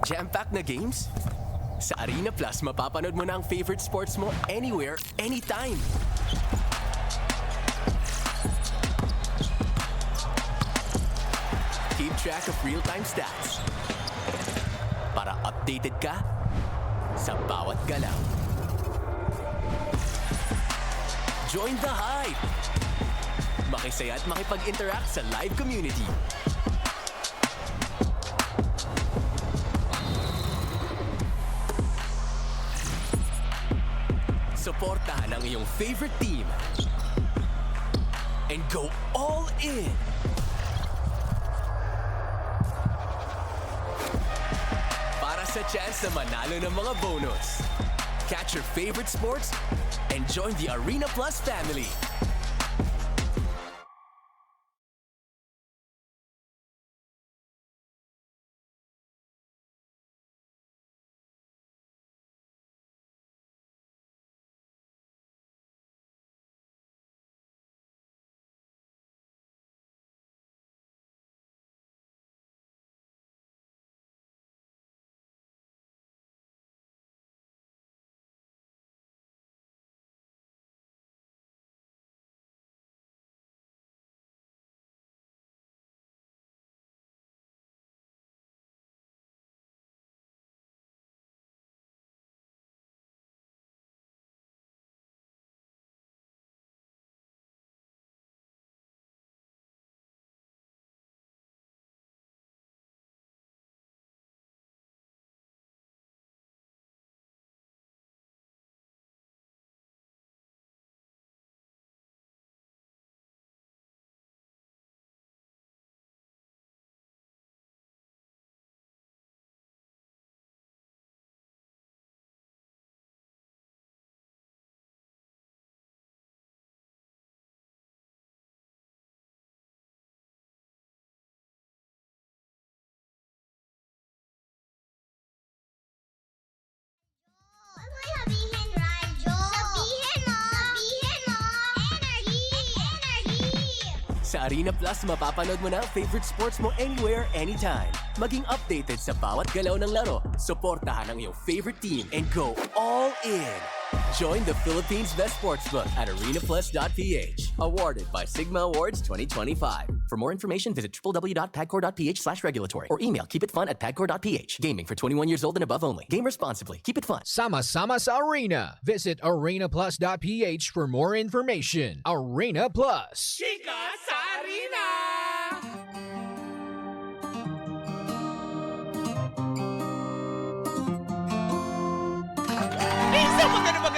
Jam-packed na games? Sa Arena Plus, mapapanood mo na ang favorite sports mo anywhere, anytime. Keep track of real-time stats para updated ka sa bawat galaw. Join the hype! Makisaya at makipag-interact sa live community. Suportahan ang iyong favorite team and go all in! Para sa chance na manalo ng mga bonus. Catch your favorite sports and join the Arena Plus family. Sabihin, Radyo! Sabihin mo! Sabihin mo! Energy! Energy! Sa Arena Plus, mapapanood mo na ang favorite sports mo anywhere, anytime. Maging updated sa bawat galaw ng laro. Suportahan ang iyong favorite team and go all in. Join the Philippines' best sportsbook at arenaplus.ph. Awarded by Sigma Awards 2025. For more information, visit www.pagcor.ph/regulatory or email keepitfun@pagcor.ph. Gaming for 21 years old and above only. Game responsibly. Keep it fun. Sama-sama sa Arena. Visit arenaplus.ph for more information. Arena Plus. Chika sa Arena! Isang magandang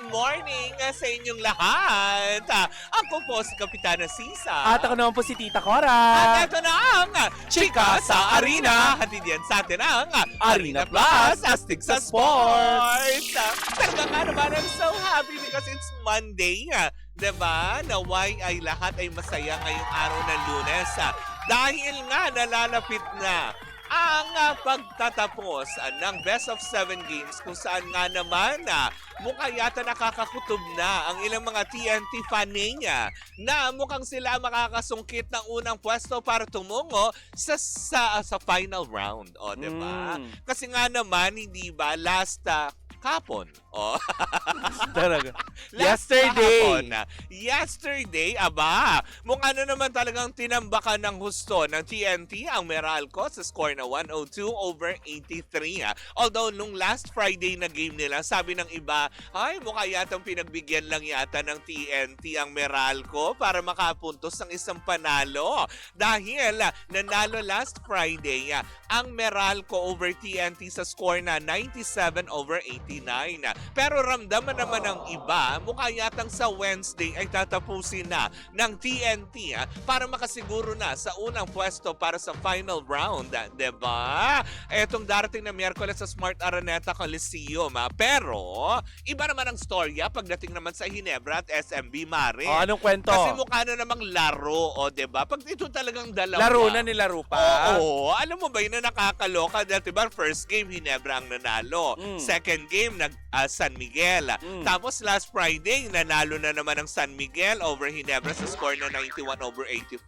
morning sa inyong lahat. Ako po si Kapitana Sisa. At ako naman po si Tita Cora. At ito na ang Chika sa Arena. Hatid yan sa atin ang Arena Plus, astig sa sports. Talaga nga naman, I'm so happy because it's Monday. Diba? Naway ay lahat ay masaya ngayong araw ng Lunes. Dahil nga nalalapit na ang pagtatapos ng Best of 7 games kung saan nga naman mukha yata nakakakutob na ang ilang mga TNT fanenya na mukhang sila makakasungkit ng unang pwesto para tumungo sa final round. O, diba? Kasi nga naman, hindi ba, last kapon. Oh. Talaga. Yesterday, aba, mukha na naman talagang tinambakan ng husto ng TNT ang Meralco sa score na 102/83. Although, nung last Friday na game nila, sabi ng iba, ay, mukha yatang pinagbigyan lang yata ng TNT ang Meralco para makapuntos ng isang panalo. Dahil nanalo last Friday ang Meralco over TNT sa score na 97/89. Pero ramdaman naman ng iba, mukha yatang sa Wednesday ay tatapusin na ng TNT para makasiguro na sa unang pwesto para sa final round. Diba? Etong darating na Miyerkules sa Smart Araneta Coliseum. Pero, iba naman ang storya pagdating naman sa Ginebra at SMB Mare. O, anong kwento? Kasi mukha na namang laro, o diba? Pag ito talagang dalawa. Laro na nilaro pa. Oo, alam mo ba yun na nakakaloka? Dahil diba, first game, Ginebra ang nanalo. Second game, game, San Miguel. Tapos last Friday, nanalo na naman ng San Miguel over Ginebra sa score na 91/85.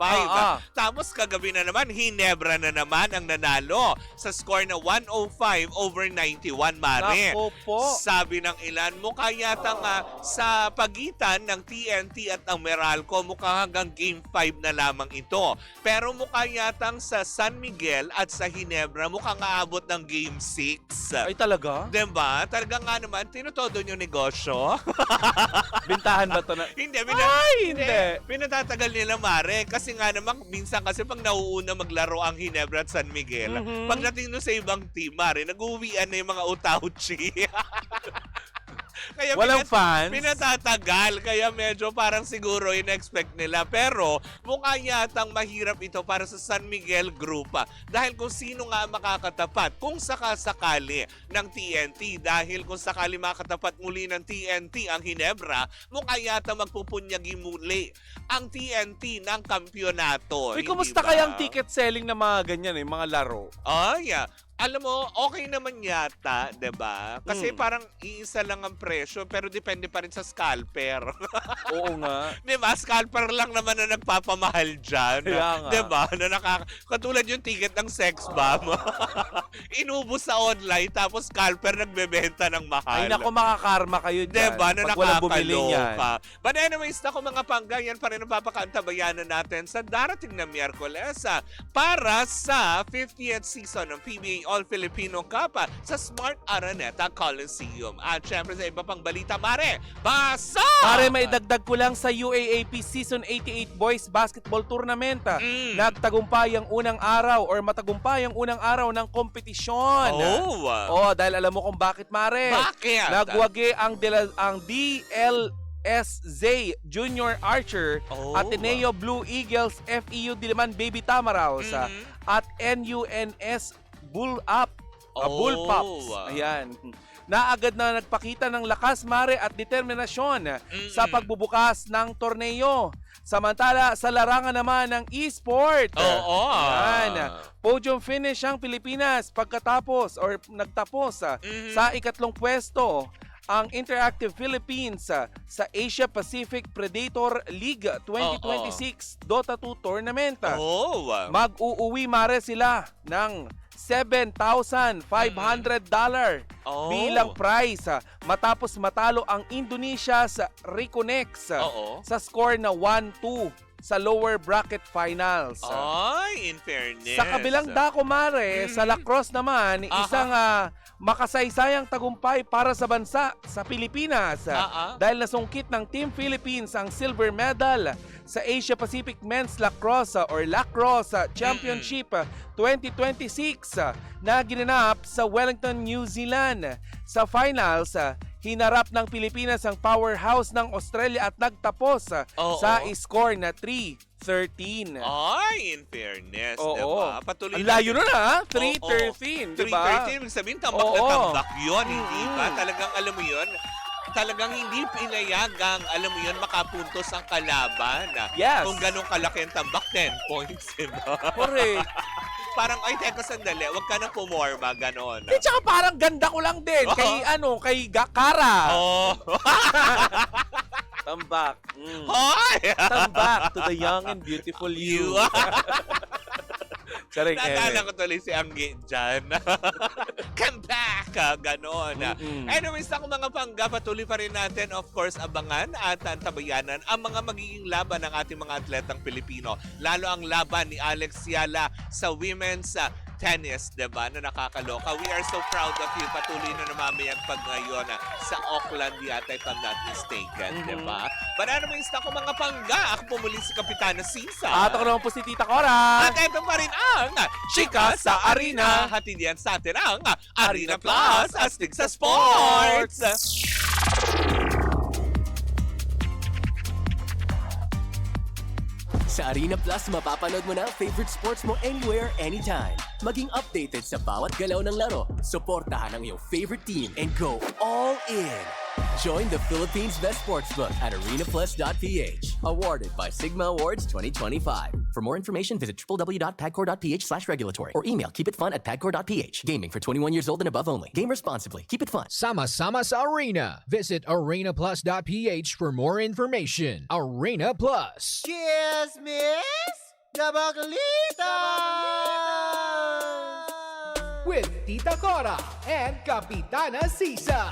Tapos kagabi na naman, Ginebra na naman ang nanalo sa score na 105/91, Mare. Nako po. Sabi ng ilan, mukha yata nga sa pagitan ng TNT at ang Meralco, mukha hanggang Game 5 na lamang ito. Pero mukha yatang sa San Miguel at sa Ginebra, mukha nga abot ng Game 6. Ay talaga? Diba? Talaga nga naman, tinutodo yung negosyo. Bintahan ba to na? Hindi, hindi. pinatatagal nila, Mare. Kasi nga naman, minsan kasi pag nauuna maglaro ang Ginebra at San Miguel, pagdating nun sa ibang team, Mare, nag-uwian na yung mga utauchi. Kaya Walang fans? Pinatatagal. Kaya medyo parang siguro in-expect nila. Pero mukha yatang mahirap ito para sa San Miguel Group. Dahil kung sino nga makakatapat, kung sakasakali ng TNT, dahil kung sakali makatapat muli ng TNT ang Ginebra, mukha yata magpupunyagi muli ang TNT ng kampyonato. Uy, Hindi kumusta ba? kaya ang ticket selling ng mga ganyan mga laro? Ay, alam mo, okay naman yata, 'di ba? Kasi parang iisa lang ang presyo pero depende pa rin sa scalper. Oo nga. 'Di ba? Scalper lang naman na nagpapamahal diyan. Kaya nga. 'Di ba? Katulad yung ticket ng sex bomb. Inubos sa online tapos scalper nagbebenta ng mahal. Ay naku, makakarma kayo dyan. Diba? Na pag walang bumili niyan. nakakaloka. But anyways, ako mga pangga, yan pa rin ang papakantabayanan natin sa darating na Miyerkules para sa 50th season ng PBA All-Filipino Cup sa Smart Araneta Coliseum. At syempre sa iba pang balita, Mare, basa! Pare, may dagdag ko lang sa UAAP Season 88 Boys Basketball Tournament. Nagtagumpay ang unang araw or matagumpay ang unang araw ng kompetisyon. Oh! Dahil alam mo kung bakit, Mare. Bakit? Nagwagi ang DLSZ Junior Archer, Ateneo Blue Eagles, FEU Diliman Baby Tamaraws, at NUNS Bull Pops. Ayan. Naagad na nagpakita ng lakas, Mare, at determinasyon sa pagbubukas ng torneo. Samantala, sa larangan naman ng e-sport. Ayan. Podium finish ang Pilipinas pagkatapos or nagtapos sa ikatlong pwesto ang Interactive Philippines sa Asia Pacific Predator League 2026 Dota 2 Tournament. Mag-uuwi, Mare, sila ng $7,500 bilang prize matapos matalo ang Indonesia sa Reconex sa score na 1-2 sa lower bracket finals. Ay, in fairness. Sa kabilang dako, Mare, sa lacrosse naman, isang makasaysayang tagumpay para sa bansa sa Pilipinas dahil nasungkit ng Team Philippines ang silver medal sa Asia Pacific Men's Lacrosse or Lacrosse Championship 2026 na ginanap sa Wellington, New Zealand. Sa finals, hinarap ng Pilipinas ang powerhouse ng Australia at nagtapos sa score na 3-13. Ay, in fairness, diba? Patuloy ang layo nun 3-13, diba? 3-13, ibig sabihin, tambak na tambak yun, hindi ba? Talagang, alam mo yun, talagang hindi pinayagang, alam mo yun, makapuntos ang kalaban. Yes. Kung ganun kalaki ang tambak, 10 points, diba? Correct. Parang, ay, teka sandali, wag ka nang pumorma, ganon. At saka parang ganda ko lang din kay Kara. Tambak. Hoy! Tambak to the young and beautiful you. Charing Natala ko tuloy si Anggi dyan. Come back! Ganon. Anyways, ako mga pangga, patuloy pa rin natin, of course, abangan at antabayanan ang mga magiging laban ng ating mga atletang Pilipino. Lalo ang laban ni Alex Yala sa women's tennis, diba? Na nakakaloka. We are so proud of you. Patuloy na namamayagpag ngayon sa Auckland yata, if I'm not mistaken, diba? But anyways, ako mga pangga, ako pumuli si Kapitana Sisa. At ako naman po si Tita Cora. At ito pa rin ang Chika sa Arena. Hatid yan sa atin ang Arena Plus, astig sa sports. Sa Arena Plus, mapapanood mo na ang favorite sports mo anywhere, anytime. Maging updated sa bawat galaw ng laro. Suportahan ang iyong favorite team and go all in. Join the Philippines' best sportsbook at arenaplus.ph. Awarded by Sigma Awards 2025. For more information, visit www.pagcor.ph/regulatory or email keepitfun@pagcor.ph. Gaming for 21 years old and above only. Game responsibly. Keep it fun. Sama-sama sa Arena. Visit arenaplus.ph for more information. Arena Plus. Cheers, Miss Gabaglita! With Tita Cora and Kapitana Sisa.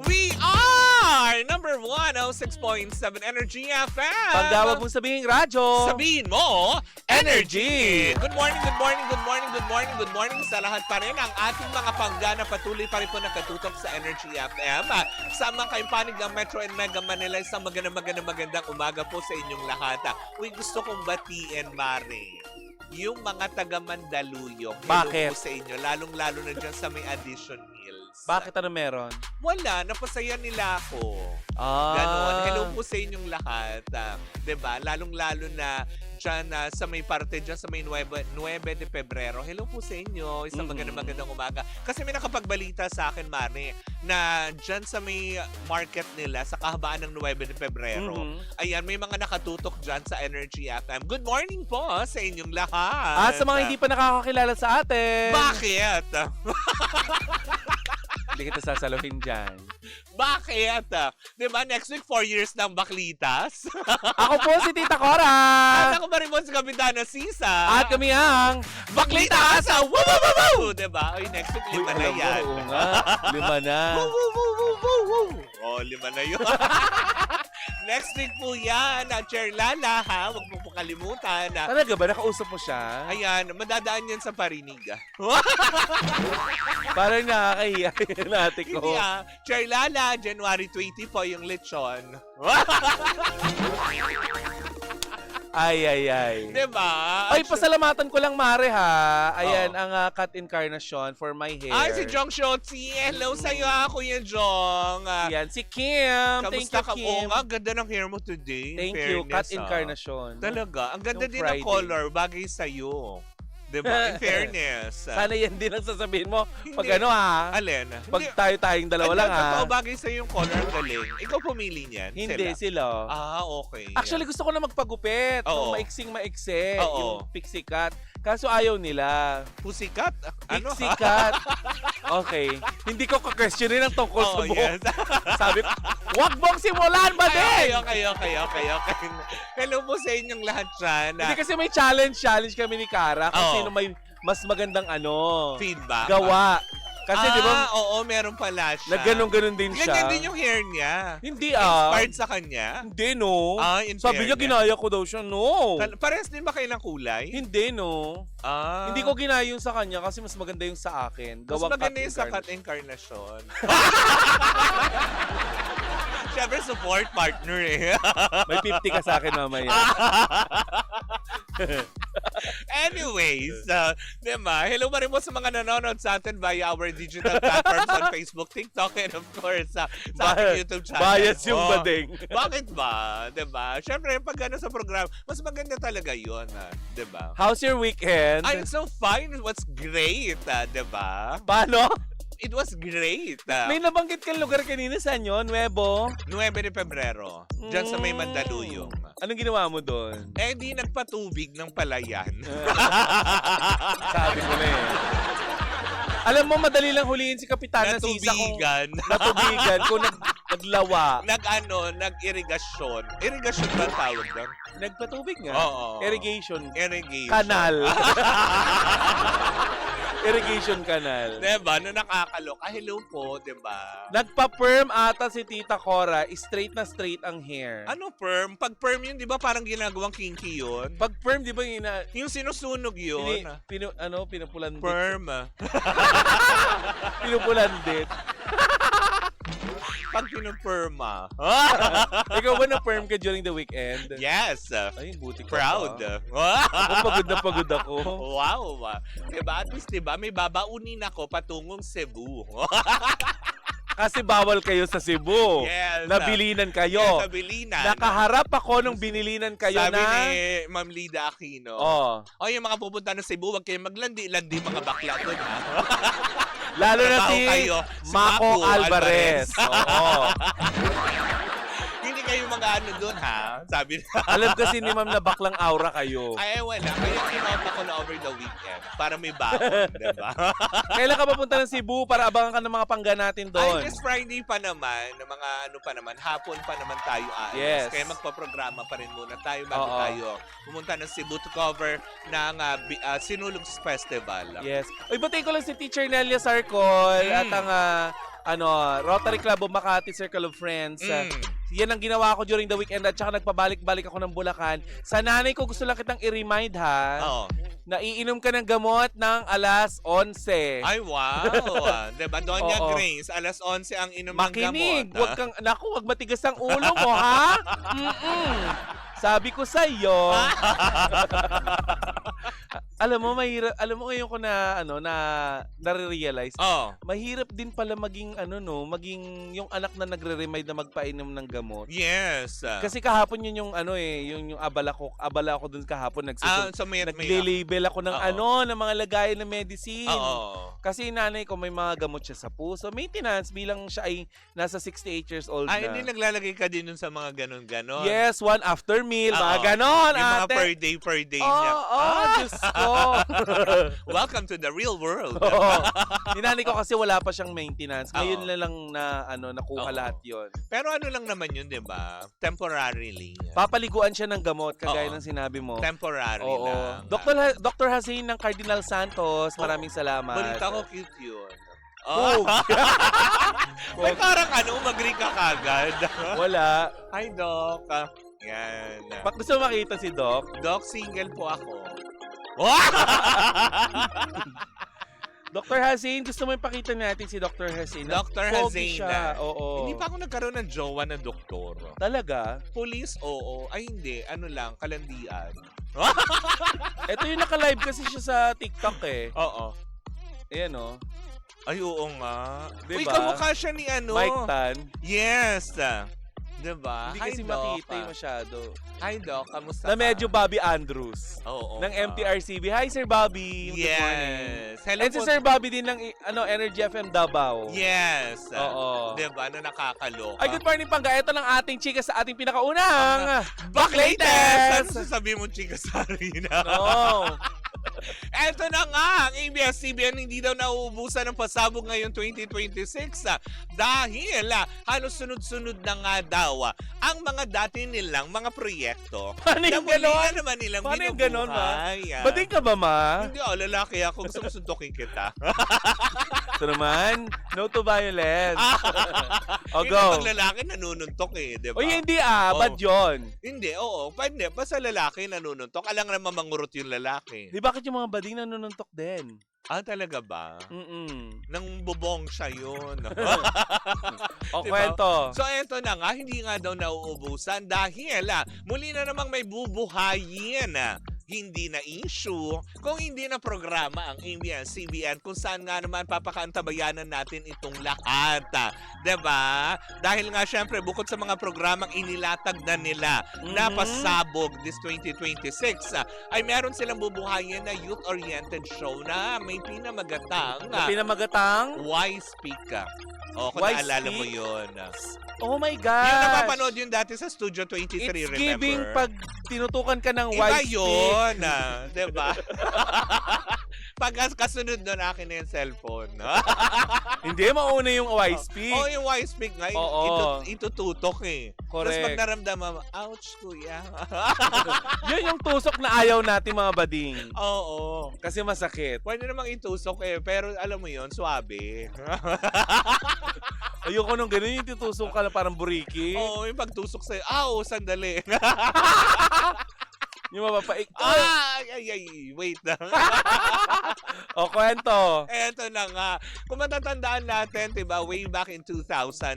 We are number 106.7 Energy FM. Pagdawag mong sabihin radyo. Sabihin mo, Energy! Good morning, good morning, good morning, good morning, good morning sa lahat pa rin. Ang ating mga panggana patuloy pa rin po nakatutok sa Energy FM. Sa mga kayong panig ng Metro and Mega Manila, isang magandang umaga po sa inyong lahat. Uy, gusto kong batiin, Mare, yung mga taga Mandaluyong. Hello Bakit? po sa inyo, lalong-lalo na dyan sa may Addition Hills. Bakit ano meron? Wala, napasaya nila ako. Ah. Ganon. Hello po sa inyong lahat. 'Di ba? Lalong-lalo na dyan sa may parte dyan sa may 9 de Pebrero. Hello po sa inyo. Isang magandang umaga. Kasi may nakapagbalita sa akin, Mare, na dyan sa may market nila sa kahabaan ng 9 de Pebrero. Ayan, may mga nakatutok dyan sa Energy FM. Good morning po sa inyong lahat. Sa mga hindi pa nakakakilala sa atin. Bakit? Hindi kita sasaluhin dyan. Bakit? Diba, next week 4 years ng Baklitas? Ako po si Tita Cora. At ako pa rin po si Kapitana Sisa. At kami ang Baklitas! Woo, woo, woo, woo! Diba? Ay, next week 5 na alam mo, yan. oo nga. 5 na. Woo, woo, woo, woo, woo, woo. Oh, 5 na yun. Next week po yan. Chair Lala, ha? Huwag mo po kalimutan. Talaga ba? Nakausap mo siya? Ayan, madadaan yan sa parinig. Parang nakakahiya yung ate ko. Hindi Chair Lala, January 20 po yung lechon. Ay. Diba? Ay, pasalamatan ko lang, Mare, ha. Ayan, ang cut incarnation for my hair. Ay, si Jong Shotzi. Hello sa'yo, Kuya Jong. Yan, si Kim. Thank Kamusta you, ka? Kim. Oo nga, ganda ng hair mo today. Thank In you, cut fairness, incarnation. Talaga. Ang ganda Nung din Friday. ng color. Bagay sa'yo. Diba? In fairness. Sana yan din ang sasabihin mo. Pag Hindi. ano, ha? Alin? Pag tayo-tayong dalawa lang, ha? Totoo, bagay sa'yo yung color. Ang galing. Ikaw pumili niyan. Hindi, sila. Okay. Actually, gusto ko na magpagupit. Oo. Nung maiksing-maiksi. Oo. Yung pixie cut. Kaso ayaw nila. Pussycat? Ano? Pixie cut. Okay. Hindi ko ka-questionin ang tungkol sa buhok. Yes. Sabi ko, wag mong simulan ba din? Okay. Hello po sa inyong lahat dyan. Hindi kasi may challenge kami ni Kara kung Oo. sino may mas magandang Feedback. gawa. Kasi di ba, Oo, meron pala siya. nagganon-ganon din siya. Ganyan din yung hair niya. Hindi Inspired sa kanya? Hindi no. In Sabi niya fairness. ginaya ko daw siya. No. Parehas din ba kayo ng kulay? Hindi no. Hindi ko ginaya yung sa kanya kasi mas maganda yung sa akin. Mas Gawang maganda cut yung sa cut incarnation. incarnation. Siyempre, support partner eh. May 50 ka sa akin mamaya. Anyways, diba? Hello pa rin po sa mga nanonood sa atin via our digital platforms on Facebook, TikTok, and of course, sa ating YouTube channel. Bias yung Oh. bading. Bakit ba? Diba? Siyempre, pag ano sa program, mas maganda talaga yun. Diba? How's your weekend? I'm so fine. It was great. Diba? Paano? It was great. May nabanggit kang lugar kanina, saan yun? Nuevo? 9 de Pebrero. Diyan sa may Mandaluyong. Anong ginawa mo doon? Di nagpatubig ng palayan. Sabi ko na eh. Alam mo, madali lang huliin si Kapitana Sisa kung Natubigan. natubigan, kung naglawa. Nag-irigasyon. Irigasyon ba ang tawag doon? Nagpatubig nga. Oo. Irrigation. Irrigation. Kanal. Irrigation canal. Diba? No, nakakaloka. Hello po, diba? Nagpa-perm ata si Tita Cora. Straight na straight ang hair. Ano perm? Pag perm yun, di ba parang ginagawang kinky yun? Pag perm, di ba Yung sinusunog yun. pinupulan dit. Perm. Pinupulan dit. Pag pinuperma. Ikaw ba na-perm ka during the weekend? Yes. Ay, buti ka Proud. pa. Ako, pagod na pagod ako. Wow. Diba? At least, diba? May babaunin ako patungong Cebu. Kasi bawal kayo sa Cebu. Yes. Nabilinan kayo. Yes, nabilinan. Nakaharap ako nung binilinan kayo Sabi na... ni Ma'am Lida Aquino. Oh. Yung mga pupunta ng Cebu, wag kayong maglandi-landi mga bakla doon, ha? Lalo na Trabaho si kayo, si Mako Mako Alvarez. Oo. Hindi kayo mga ano doon, ha? Sabi na. Alam kasi ni ma'am na baklang aura kayo. Ay, wala. Kaya kinota ko na over the weekend para may baon, diba? Kailan ka papunta ng Cebu para abangan ka ng mga pangga natin doon? Ay, this Friday pa naman, ng mga ano pa naman, hapon pa naman tayo aalis. Yes. Kaya magpaprograma pa rin muna tayo bago Oo. tayo pumunta ng Cebu to cover ng Sinulog Festival. Yes. Uy, batiin ko lang si Teacher Nelia Sarcol at ang Rotary Club of Makati Circle of Friends. Yan ang ginawa ko during the weekend at saka nagpabalik-balik ako ng Bulacan. Sa nanay ko gusto lang kitang i-remind ha, Oo. na iinom ka ng gamot ng alas 11. Ay, wow! Diba, Doña Oo. Grace, alas 11 ang inom Makinig! ng gamot. Wag kang, naku, wag matigas ang ulo mo, ha? Sabi ko sa iyo. Alam mo, mahirap, alam mo ngayon ko na nare-realize. Oh. Mahirap din pala maging maging yung anak na nagre-remind na magpainom ng gamot. Yes. Kasi kahapon yun yung yung abala ako dun kahapon So may nagle-label ako ng Oo. ng mga lagayan ng medicine. Oo. Kasi nanay ko may mga gamot siya sa puso. Maintenance bilang siya ay nasa 68 years old Ay, na. hindi naglalagay ka din nun sa mga ganon-ganon. Yes, one after meal, Oo. mga ganon, Yung mga ate. per day niya. Diyos ko. Welcome to the real world. Oo. Ninanay ko kasi wala pa siyang maintenance. Ngayon Oo. na lang nakuha Oo. lahat yon. Pero ano lang naman yun, di ba? Temporarily. Papaliguan siya ng gamot, kagaya Oo. ng sinabi mo. Temporary Oo. lang. Dr. Hasin ng Cardinal Santos, maraming salamat. Balita ko cute yun. Pug. Ay, parang mag-agree ka kagad. Wala. Hi, Doc. Yan. Gusto mo makita si Doc? Doc, single po ako. Dr. Hasin, gusto mo ipakita natin si Dr. Hasin? Dr. Pogi Hasin. siya. Oo. Hindi pa ako nagkaroon ng jowa na doktor. Talaga? Police, oo. Ay, hindi. Ano lang, kalandian. Ito yung naka-live kasi siya sa TikTok eh. Oo. Ayan o. Ay, oo nga. Diba? Uy, kamukha siya ni Mike Tan. Yes. Diba? Hindi Hi, kasi Doc. makita yung masyado. Hi, Doc. Kamusta Na ka? medyo Bobby Andrews. Oo. Ng MTRCB. Hi, Sir Bobby. Good morning. Yes. Hello And si po. Sir Bobby din ng Energy FM Davao. Yes. Oo. Diba? Na nakakaloka. Ay, good morning, Pangga. Ito lang ating chika sa ating pinakaunang Baklatest! Baklatest! Ano sasabihin mo, Chika Sarina? No. Eto na nga, ang ABS-CBN hindi daw nauubusan ng pasabog ngayong 2026 dahil halos sunod-sunod na nga daw ang mga dati nilang mga proyekto. Paano na yung muli ganon? na naman nilang Paano yung ganon, ma? binubuhay. Bading ka ba, ma? Hindi, lalaki ako. Gusto mo sundukin kita. Ito naman, no to violence. O, Hindi, go. pag lalaki nanununtok di ba? O, hindi Oh. bad yun. Hindi, oo. Pwede, basta lalaki nanununtok. Alam naman mangurot yung lalaki. Di bakit yung mga bading nanununtok din? Talaga ba? Mm-mm. Nang bubong siya yun. O, Diba? kwento. So eto na nga, hindi nga daw nauubusan dahil muli na namang may bubuhayin hindi na issue kung hindi na programa ang ABS-CBN kung saan nga naman papakaantabayanan natin itong lahat. Diba? Dahil nga syempre bukod sa mga programang inilatag na nila na pasabog this 2026 ay meron silang bubuhayin na youth-oriented show na may pinamagatang Pinamagatang? Why Speak. O, kung Why naalala mo Speak? yun. Oh my gosh. Yung napapanood yun dati sa Studio 23, It's remember? giving pag tinutukan ka ng Iba white stick. yun, diba? Pag kasunod doon, akin na yung cellphone. Hindi, mauna yung white stick. Oh, yung why speak nga, Oo. itututok eh. Tapos Correct. pag naramdaman mo, ouch, kuya. Yun yung tusok na ayaw natin mga bading. Oo. Kasi masakit. Pwede namang itusok pero alam mo yun, swabe. Ayoko nung ganun yung titusok ka na parang buriki. Oo, yung pagtusok sa'yo, sandali. Yung mapapaik. Ay, wait na. O, kwento. Eto na nga. Kung matatandaan natin, diba, way back in 2000,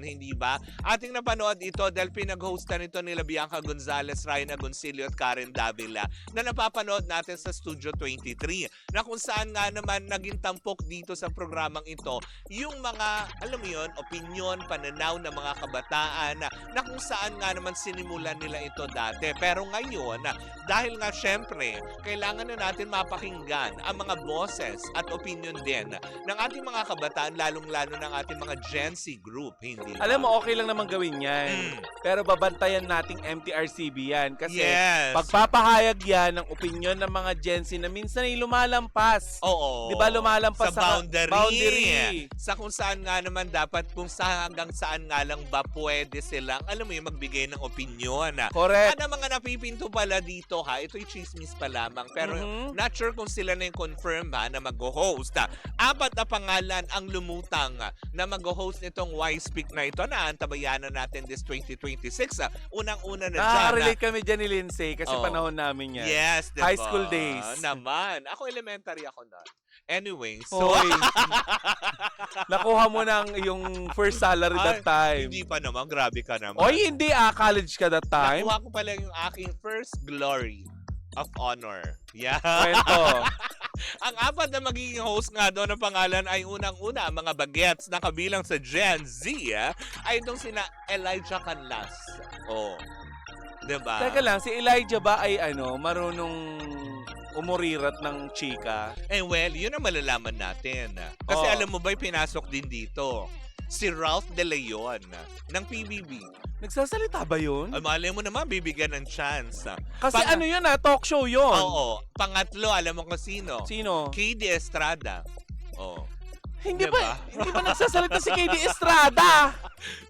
hindi ba? Ating napanood ito dahil pinag-hostan ito nila Bianca Gonzalez, Ryan Agoncillo at Karen Davila na napapanood natin sa Studio 23 na kung saan nga naman naging tampok dito sa programang ito yung mga, alam mo yun, opinion, pananaw ng mga kabataan na kung saan nga naman sinimulan nila ito dati. Pero ngayon, dahil dahil nga syempre, kailangan na natin mapakinggan ang mga boses at opinion din ng ating mga kabataan, lalong-lalo ng ating mga Gen Z group, hindi ba? Alam mo, okay lang naman gawin yan. Mm. Pero babantayan nating MTRCB yan. Kasi Yes. pagpapahayag yan ng opinion ng mga Gen Z na minsan ay lumalampas. Oo. Di ba lumalampas sa boundary. boundary. Sa kung saan nga naman dapat, kung hanggang saan nga lang ba pwede silang, alam mo yung magbigay ng opinion. Correct. Ano mga napipinto pala dito ha, ito'y chismis pa lamang. Pero Mhm. not sure kung sila na yung confirm ha, na mag-host. 4 na pangalan ang lumutang na mag-host nitong Y-Speak na ito na antabayanan natin this 2026. Unang-una na dyan. Nakaka-relate kami dyan ni Lindsay kasi Oo. panahon namin yan. Yes, diba? High school days. Naman. Ako elementary ako na. Anyway, so... Hoy. Nakuha mo ng yung first salary that time. Hindi pa naman. Grabe ka naman. Oy, hindi college ka that time. Nakuha ko pala yung aking first glory of honor. Yeah. Kwento. Ang 4 na magiging host nga doon ng pangalan ay unang-una ang mga bagets na kabilang sa Gen Z ay itong sina Elijah Canlas. Oh. Diba? Teka lang, si Elijah ba ay marunong umurirat ng chika? Well, yun ang malalaman natin. Kasi Oo. alam mo ba, pinasok din dito si Ralph De Leon ng PBB. Nagsasalita ba yun? Ay, malay mo naman, bibigyan ng chance. Kasi Pang- yun talk show yun. Oo. Pangatlo, alam mo kung sino? Sino? KD Estrada. Oh. Hindi Diba? hindi ba nagsasalita si KD Estrada?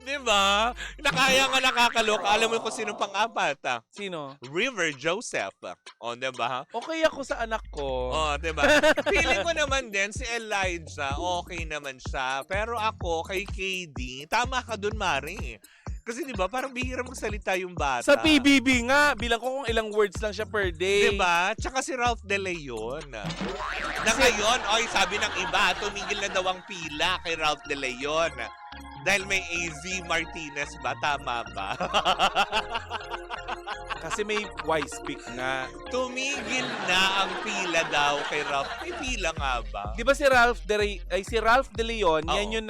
Di ba? Nakaya nga nakakaloka. Alam mo kung sino pang-4? Sino? River Joseph. O, di ba? Okay ako sa anak ko. O, di ba? Feeling ko naman din si Elijah, okay naman siya. Pero ako, kay KD, tama ka dun, Mari. Kasi di ba, parang bihira magsalita yung bata. Sa PBB nga, bilang ko kung ilang words lang siya per day. Di ba? Tsaka si Ralph De Leon. Na ngayon, oy, sabi ng iba, tumigil na daw ang pila kay Ralph De Leon. Dahil may AZ Martinez ba? Tama ba? Kasi may Y-Speak nga. Tumigil na ang pila daw kay Ralph. May pila nga ba? Di ba si Ralph De Leon, Oo. yan yung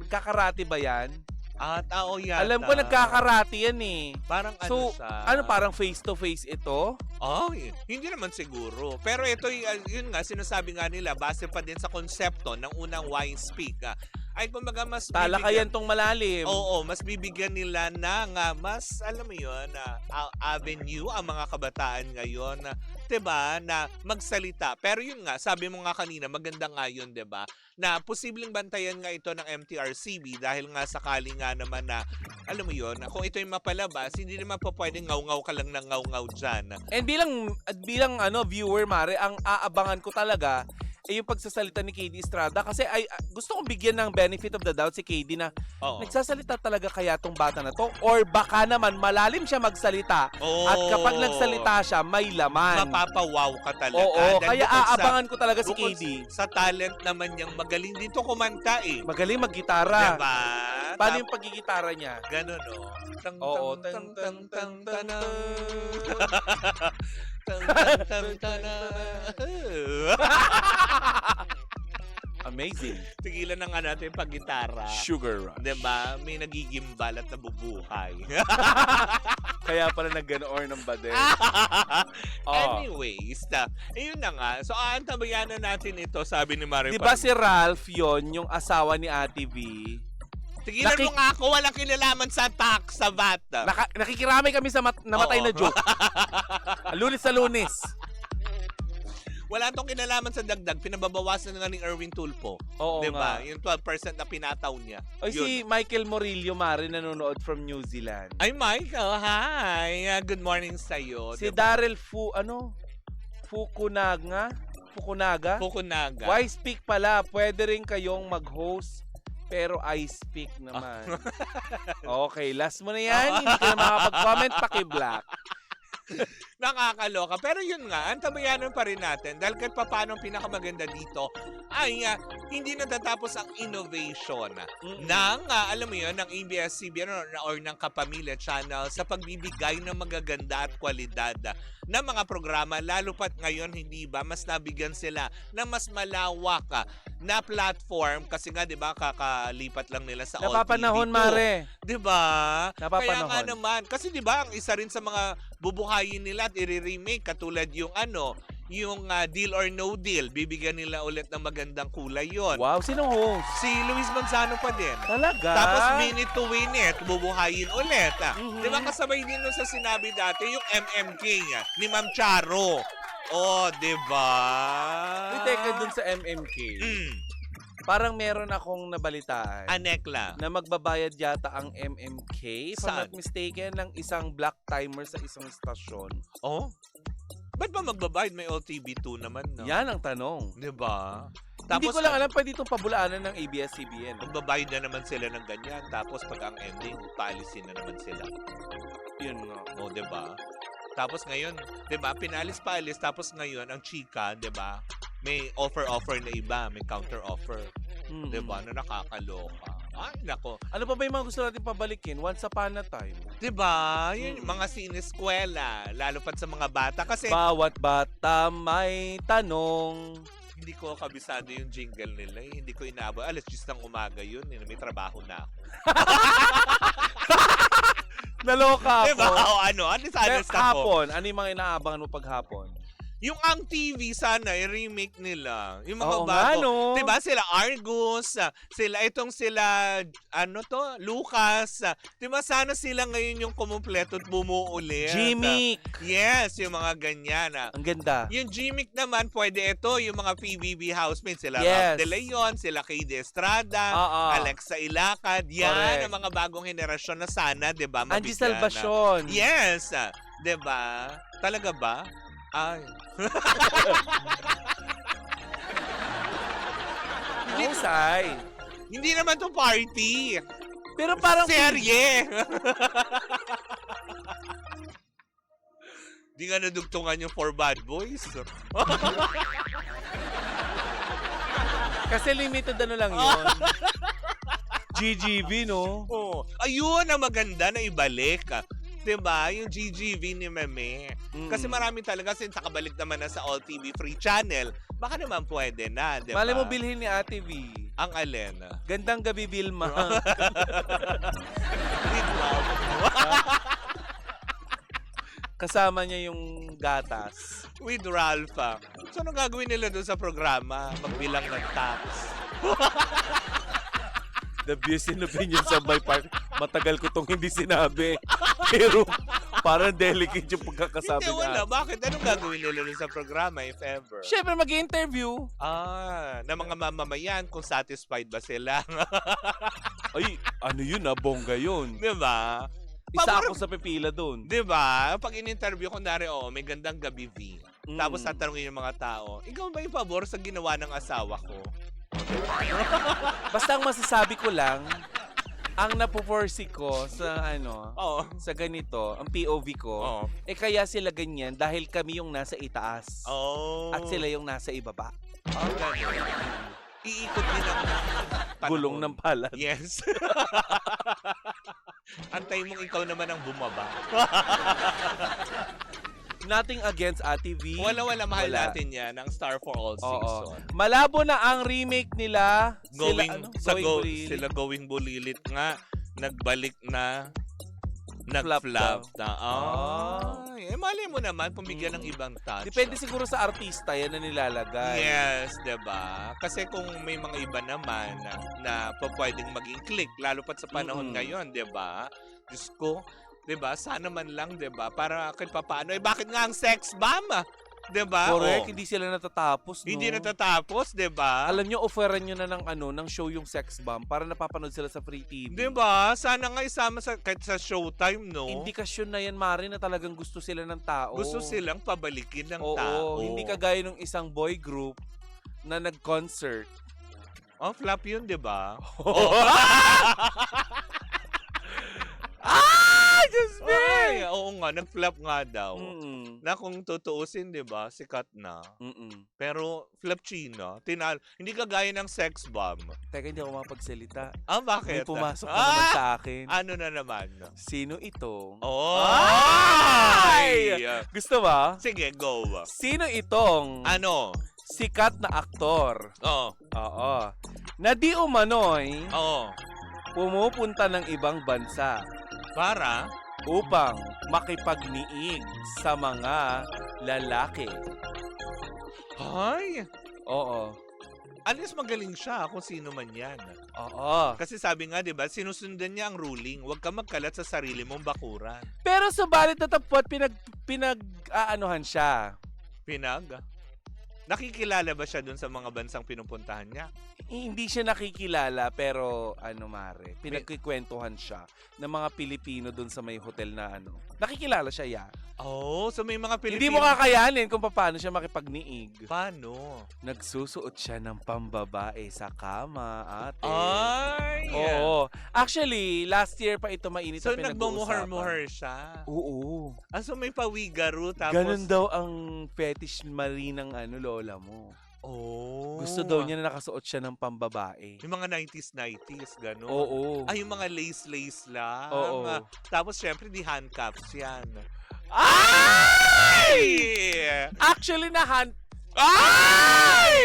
kakarate ba yan? Yata. Alam ko nagkakarate yan eh. Parang So, siya? parang face-to-face ito? Hindi naman siguro. Pero ito, yun nga, sinasabi nga nila, base pa din sa konsepto ng unang Y-Speak, ay kumbaga mas Talakayan tong malalim. Oo, mas bibigyan nila ng mas, alam mo yun, avenue ang mga kabataan ngayon, 'di ba, na magsalita. Pero yun nga, sabi mo nga kanina, maganda nga yun, 'di ba, na posibleng bantayan nga ito ng MTRCB dahil nga sakali nga naman na, alam mo yun, kung ito'y mapalabas, hindi naman po pwedeng ngaw-ngaw ka lang ng ngaw-ngaw dyan. And bilang viewer, Mare, ang aabangan ko talaga ay yung pagsasalita ni KD Estrada kasi gusto kong bigyan ng benefit of the doubt si KD na Oo. nagsasalita talaga kaya tong bata na to or baka naman malalim siya magsalita Oo. at kapag nagsalita siya may laman. Mapapawaw ka talaga. Oo, Dahil kaya bukod sa- aabangan ko talaga si bukod KD. Sa talent naman niyang magaling dito kumanta eh. Magaling maggitara. Diba? Paano yung pagigitara niya? Ganun, no? Tang, Oo, tang, tang, tang, tang, tang, tang, tang, tang, tang, Amazing. Tigilan na nga natin pag-gitara. Sugar rush. Diba? May nagigimbal at nabubuhay. Kaya pala nag-or ng bade. Oh. Anyways, yun na nga. So, aantabayanan natin ito, sabi ni Mario. Di ba si Ralph yon yung asawa ni Ate V? Tigilan mo nga ako, walang kinalaman sa tax, sa VAT. Nakikiramay kami sa namatay Oo. na joke. Lunes sa Lunes. Wala tong kinalaman sa dagdag. Pinababawasan na nga ni Erwin Tulfo. Oo Diba? nga. Yung 12% na pinataw niya. Oy, Yun. si Michael Morillo, Mare, nanonood from New Zealand. Ay, Michael, hi! Good morning sa'yo. Si Diba? Daryl Fukunaga? Fukunaga. Why speak pala? Pwede rin kayong mag-host, pero I speak naman. Okay, last mo na yan. Hindi ka na makapag-comment, paki-black. Nakakaloka. Pero yun nga, antabayanan pa rin natin dahil kahit paano ang pinakamaganda dito ay hindi natatapos ang innovation ng, alam mo yun, ng ABS-CBN or ng Kapamilya Channel sa pagbibigay ng magaganda at kwalidad ng mga programa. Lalo pat ngayon, hindi ba, mas nabigyan sila ng mas malawak na platform kasi nga, di ba, kakalipat lang nila sa Napapanahon, OTV2. Mare. Di ba? Kaya Napapanahon. nga naman. Kasi di ba, ang isa rin sa mga bubuhayin nila not i-remake katulad yung yung Deal or No Deal. Bibigyan nila ulit ng magandang kulay yon. Wow, sinong host? Si Luis Manzano pa din. Talaga? Tapos Minute to Win It, bubuhayin ulit. Mhm. Di ba kasabay din nun sa sinabi dati yung MMK ni Ma'am Charo. Oh, di ba? Wait, teka dun sa MMK. Parang meron akong nabalitaan Anekla. na magbabayad yata ang MMK, if I'm Saan? not mistaken, ng isang black timer sa isang istasyon. Oh? Ba't ba magbabayad? May OTB2 naman, no? Yan ang tanong. Di ba? Hindi ko lang alam, pwede itong pabulaanan ng ABS-CBN. Magbabayad na naman sila ng ganyan. Tapos pag ang ending, paalisin na naman sila. Yun nga. O, di ba? Tapos ngayon, di ba, pinalis-paalis. Tapos ngayon, ang chika, di ba, may offer-offer na iba. May counter-offer. Mm. Di ba? Na nakakaloka. Ay, nako. Ano pa ba yung mga gusto natin pabalikin? Once upon a time. Di ba? Yun, mga sineskwela. Lalo pat sa mga bata. Kasi Bawat bata may tanong. hindi ko kabisado yung jingle nila. Hindi ko inaabot. Alas 10 ng umaga yun. May trabaho na ako. Naloka Di ba? ako. O ano? Ano sa Pero honest ako? hapon, ano yung mga inaabangan mo pag hapon? Yung Ang TV sana, i-remake nila. Yung mga Oo nga, bago. no? Diba? Sila Argus, sila, Lucas. Diba? Sana sila ngayon yung kumumpleto at bumuo ulit. Jimmick. Yes, yung mga ganyan. Ang ganda. Yung Jimmick naman, pwede ito, yung mga PBB housemates. Sila Yes. Rob De Leon, sila Kayde Estrada, Oo. Alexa Ilacad. Yan, Correct. ang mga bagong henerasyon na sana, diba? Angie mabigyan. Salvacion. Yes! Diba? Talaga ba? Ay. Husay. Hindi naman to party. Pero parang Serye. Di nga nadugtungan yung For Bad Boys. kasi limited ano lang yun. GGB, no? Oh, ayun ang maganda na ibalik. Diba? Yung GGV ni Meme. Kasi marami talaga since nakabalik naman na sa All TV Free Channel. Baka naman pwede na, diba? Mali mo bilhin ni Ate V. Ang Alena. Gandang gabi, Vilma. Kasama niya yung gatas. With Ralpha. So, anong gagawin nila doon sa programa? Magbilang ng tax. The views and opinions of my part. Matagal ko tong hindi sinabi. Pero parang delicate yung pagkakasabi Hindi, wala. niya. Bakit? Anong gagawin nila doon sa programa, if ever? Siyempre, mag-interview. Na mga mamamayan kung satisfied ba sila. Ay, ano yun bongga yun. Di ba? Isa ako sa pipila doon. Di ba? Pag in-interview, kunwari, may gandang gabi, V. Tapos Mm. tatanungin yung mga tao, ikaw ba yung pabor sa ginawa ng asawa ko? Basta ang masasabi ko lang, ang napoforesee ko sa Oo. sa ganito, ang POV ko, Oo. kaya sila ganyan dahil kami yung nasa itaas. Oh. At sila yung nasa ibaba. Oh, ganun. Iikot din ang panahon. Gulong ng palad. Yes. Antay mong ikaw naman ang bumaba. Nothing against Ate V. Wala, mahal Wala. natin yan. Ang Star for All Oo. Season. Malabo na ang remake nila. Sila Going Bulilit nga. Nagbalik na. Nag-flop na. Ay, mali mo naman kung bigyan ng ibang touch. Depende siguro sa artista yan na nilalagay. Yes, 'di ba? Kasi kung may mga iba naman na pwedeng maging click lalo pat sa panahon ngayon, 'di ba? Diyos ko, 'di ba? Sana man lang, 'di ba? Para kahit papaano, bakit nga ang sex bomb? 'Di ba? Correct, hindi sila natatapos, no? Hindi natatapos, 'di ba? Alam nyo, offeran nyo na ng show yung Sex Bomb para napapanood sila sa free TV. 'Di ba? Sana nga isama kahit sa Showtime, no? Indikasyon na yan, Mari, na talagang gusto sila ng tao. Gusto silang pabalikin ng Oo, tao. hindi kagaya ng isang boy group na nag-concert. Oh, flop yun, 'di ba? Diyos me! Ay, oo nga, nag-flop nga daw. Mm-mm. Na kung tutuusin, 'di ba? Sikat na. Mm-mm. Pero flop China, hindi kagaya ng sex bomb. Teka, hindi ako mapagsalita. Ah, bakit? May pumasok na naman sa akin. Ano na naman? Sino itong? Oh! Ay! Gusto ba? Sige, go. Sino itong Ano? sikat na aktor? Oh. Oo. Na di umano'y Oh. pumupunta ng ibang bansa. Para? upang makipagniig sa mga lalaki. Ay! Oo. Unless magaling siya kung sino man yan. Oo. Kasi sabi nga, di ba, sinusundan niya ang ruling. Huwag ka magkalat sa sarili mong bakuran. Pero subalit natapot, pinag-aanuhan siya. Nakikilala ba siya dun sa mga bansang pinupuntahan niya? Hindi siya nakikilala pero mare, pinagkikwentuhan siya ng mga Pilipino doon sa may hotel na Nakikilala siya ya. Oh, so may mga Pilipino. Hindi mo kakayanin kung paano siya makipagniig. Paano? Nagsusuot siya ng pambabae sa kama, ate. Ay! Oo. Actually, last year pa ito mainit So, na pinag-uusapan. nagmumuhar-muhar siya. Oo. So may pawigaro tapos... Ganun daw ang fetish mari ng lola mo. Oh. Gusto daw niya na nakasuot siya ng pambabae. Yung mga 90s, gano'n. Oo. Ay, yung mga lace-lace lang. Oo. Tapos, syempre, di handcuffs yan. Ay! Actually, Ay!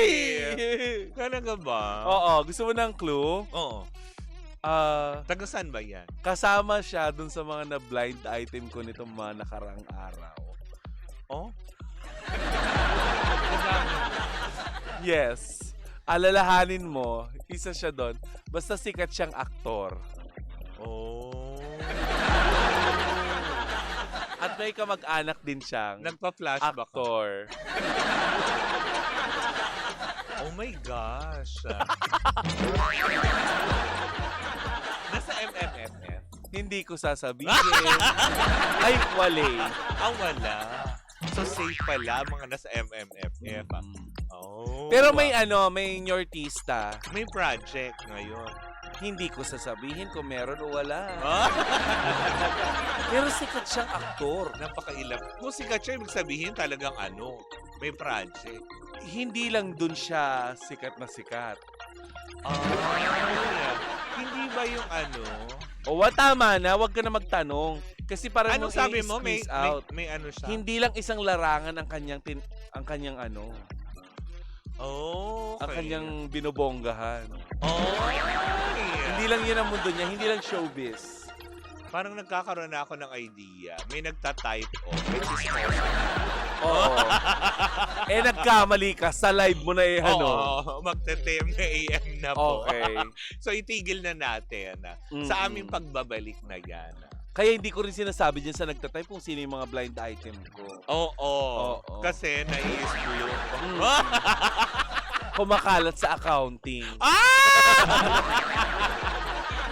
Talaga ba? Oo. Gusto mo ng clue? Oo. Taga saan ba yan? Kasama siya dun sa mga na-blind item ko nitong mga nakaraang araw. Oh? Yes. Alalahanin mo, isa siya doon. Basta sikat siyang aktor. Oh. At may kamag-anak din siyang Nagpa-flashback. aktor. Oh my gosh. Nasa MMFF. Hindi ko sasabihin. Ay, wale. Wala. So safe pala mga nasa MMFF. Oh. Pero may may nyortista. May project ngayon. Hindi ko sasabihin kung meron o wala. Ah, Pero sikat siyang aktor. napakailap. Kung sikat siya, ibig sabihin talagang may project. Hindi lang dun siya sikat na sikat. Hindi ba yung O, tama na. Huwag ka na magtanong. Kasi parang Anong sabi mo? May out. siya? Hindi lang isang larangan ang kanyang Oh, okay. ang kanyang binobonggahan. Oh, Hindi lang yun ang mundo niya, hindi lang showbiz. Parang nagkakaroon na ako ng idea. May nagta-type may chismosa. Oo. Nagkamali ka sa live mo na Oo, magte-10 na AM na po. Okay. So itigil na natin sa aming pagbabalik na yan. Kaya hindi ko rin sinasabi dyan sa nagtatype kung sino yung mga blind item ko. Oo. Kasi nai-screw. Kumakalat sa accounting. Ah!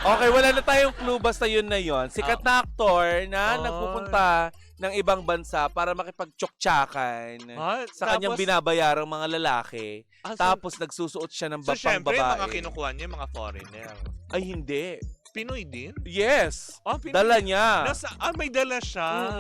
Okay, wala na tayong clue. Basta yun na yun. Sikat na aktor na nagpupunta ng ibang bansa para makipagtsoktsakan sa kanyang binabayarang mga lalaki. Tapos nagsusuot siya ng So, syempre, pang-babae. mga kinukuha niya, mga foreigner. Ay, hindi. Pinoy din? Yes. Pinoy. Dala niya. May dala siya.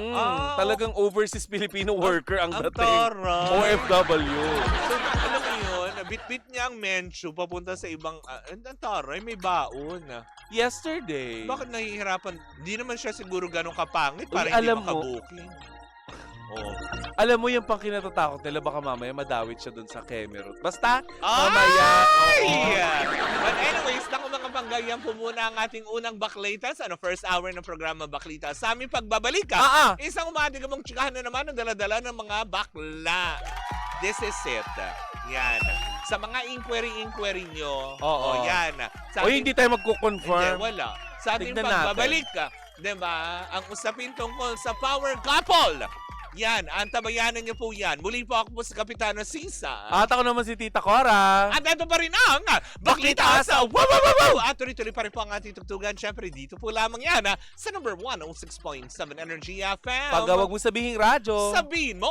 Talagang overseas Filipino worker ang dating. taray. OFW. So, alam mo yun, bit-bit niya ang mensyo papunta sa ibang, ang taray, may baon. Yesterday. Bakit nahihirapan? Hindi naman siya siguro ganun kapangit para Uy, hindi alam mo. makabuking. Oh. Alam mo yung pang kinatatakot nila, baka mamaya madawit siya dun sa Kemerut. Basta, Ay! mamaya. But anyways, naku mga panggayang po muna ang ating unang Baklita sa first hour ng programa Baklita. Sa aming pagbabalik isang umadigamong tsikahan na naman ang daladala ng mga bakla. This is it. Yan. Sa mga inquiry nyo. Oo. Yan. Sa O ating- hindi tayo magkukonfirm. Hindi, wala. Sa ating Tignan natin. pagbabalik, diba, ang usapin tungkol sa power couple. Yan, antabayanan niyo po yan. Muli po ako po si Kapitano Sisa. At ako naman si Tita Cora. At ito pa rin ang Baklita sa Wow! At tuloy-tuloy pa rin po ang ating tugtugan. Siyempre, dito po lamang yan sa number 106.7 Energy FM. Pag wag mo sabihing radyo. Sabihin mo,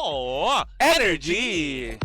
Energy!